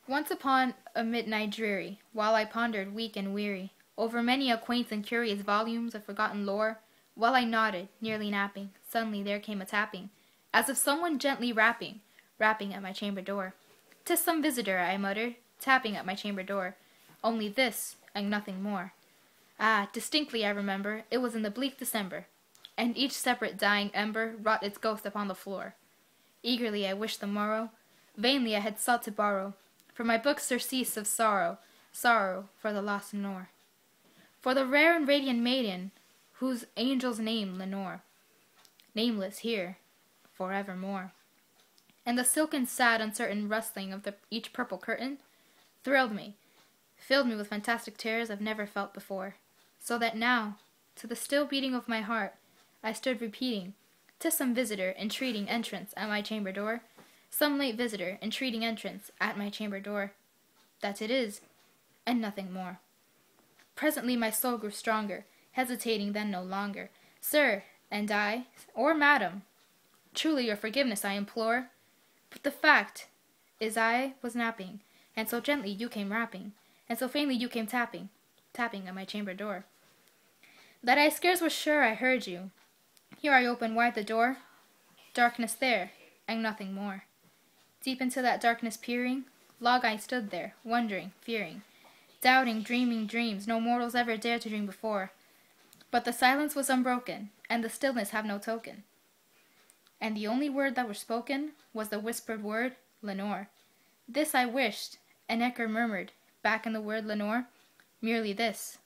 Once upon a midnight dreary, while I pondered weak and weary over many a quaint and curious volumes of forgotten lore, while I nodded, nearly napping, suddenly there came a tapping, as of someone gently rapping at my chamber door. "'Tis some visitor," I muttered, tapping at my chamber door. Only this, and nothing more. Ah, distinctly I remember, it was in the bleak December, and each separate dying ember wrought its ghost upon the floor. Eagerly I wished the morrow, vainly I had sought to borrow, for my books surcease of sorrow, sorrow for the lost Lenore. For the rare and radiant maiden, whose angel's name Lenore, nameless here, forevermore. And the silken, sad, uncertain rustling of each purple curtain thrilled me, filled me with fantastic terrors I've never felt before, so that now, to the still beating of my heart, I stood repeating, "'Tis some visitor entreating entrance at my chamber door, some late visitor entreating entrance at my chamber door. That it is, and nothing more." Presently my soul grew stronger, hesitating then no longer. "Sir," and I, "or madam, truly your forgiveness I implore, but the fact is I was napping, and so gently you came rapping, and so faintly you came tapping at my chamber door, that I scarce was sure I heard you. Here I opened wide the door, darkness there, and nothing more. Deep into that darkness peering, long I stood there, wondering, fearing, doubting, dreaming dreams no mortals ever dared to dream before. But the silence was unbroken, and the stillness have no token. And the only word that was spoken was the whispered word, Lenore. This I wished, and Edgar murmured, back in the word Lenore, merely this,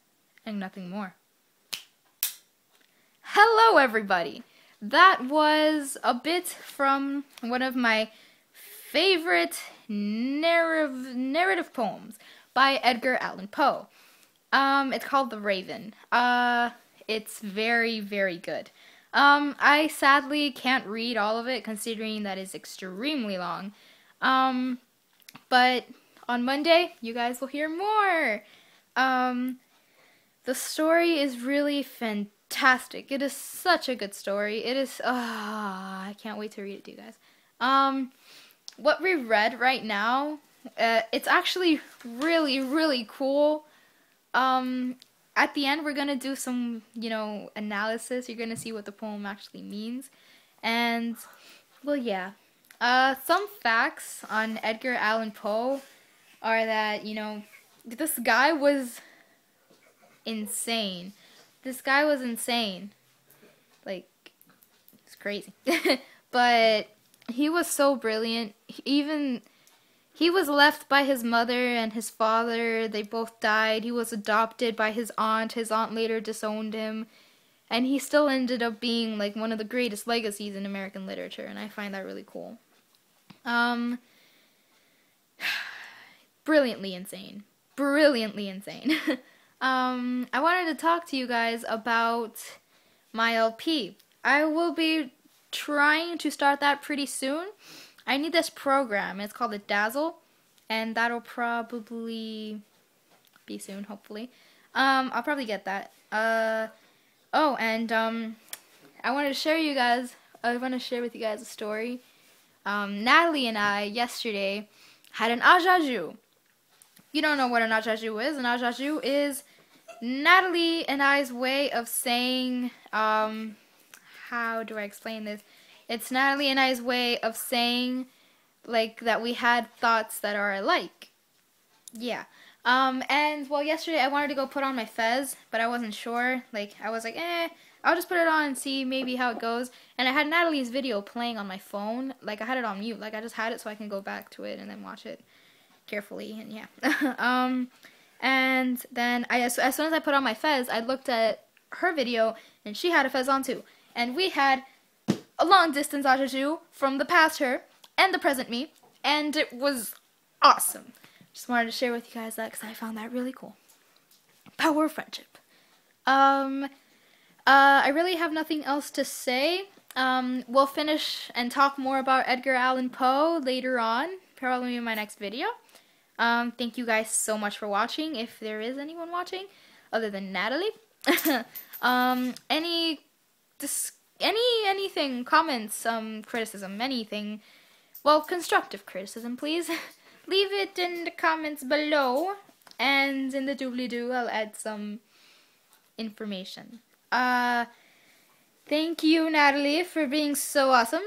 and nothing more. Hello, everybody! That was a bit from one of my favorite narrative poems by Edgar Allan Poe. It's called The Raven. It's very, very good. I sadly can't read all of it, considering that it's extremely long. But on Monday, you guys will hear more. The story is really fantastic. It is such a good story. It is, I can't wait to read it to you guys. What we read right now, it's actually really, really cool. At the end, we're going to do some, analysis. You're going to see what the poem actually means. And, well, yeah. Some facts on Edgar Allan Poe are that, this guy was insane. This guy was insane. Like, it's crazy. But he was so brilliant. He was left by his mother and his father. They both died. He was adopted by his aunt. His aunt later disowned him. And he still ended up being like one of the greatest legacies in American literature. And I find that really cool. Brilliantly insane. Brilliantly insane. I wanted to talk to you guys about my LP. I will be trying to start that pretty soon. I need this program. It's called Dazzle, and that'll probably be soon, hopefully. I'll probably get that. I wanted to share with you guys a story. Natalie and I, yesterday, had an ajaju. You don't know what an ajaju is. An ajaju is Natalie and I's way of saying, how do I explain this? It's Natalie and I's way of saying, like, that we had thoughts that are alike. Yeah. Yesterday I wanted to go put on my fez, but I wasn't sure. Like, I was like, I'll just put it on and see maybe how it goes. And I had Natalie's video playing on my phone. Like, I had it on mute. Like, I just had it so I can go back to it and then watch it carefully, and yeah. And then as soon as I put on my fez, I looked at her video, and she had a fez on too. And we had a long-distance ajaju from the past her and the present me, and it was awesome. Just wanted to share with you guys that because I found that really cool. Power of friendship. I really have nothing else to say. We'll finish and talk more about Edgar Allan Poe later on, probably in my next video. Thank you guys so much for watching, if there is anyone watching, other than Natalie. Anything, comments, criticism, anything. Well, constructive criticism, please. leave it in the comments below, and in the doobly-doo I'll add some information. Thank you, Natalie, for being so awesome.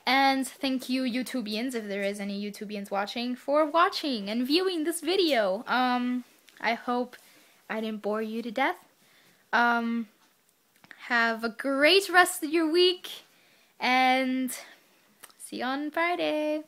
And thank you, YouTubians, if there is any YouTubians watching, for watching and viewing this video. I hope I didn't bore you to death. Have a great rest of your week, and see you on Friday.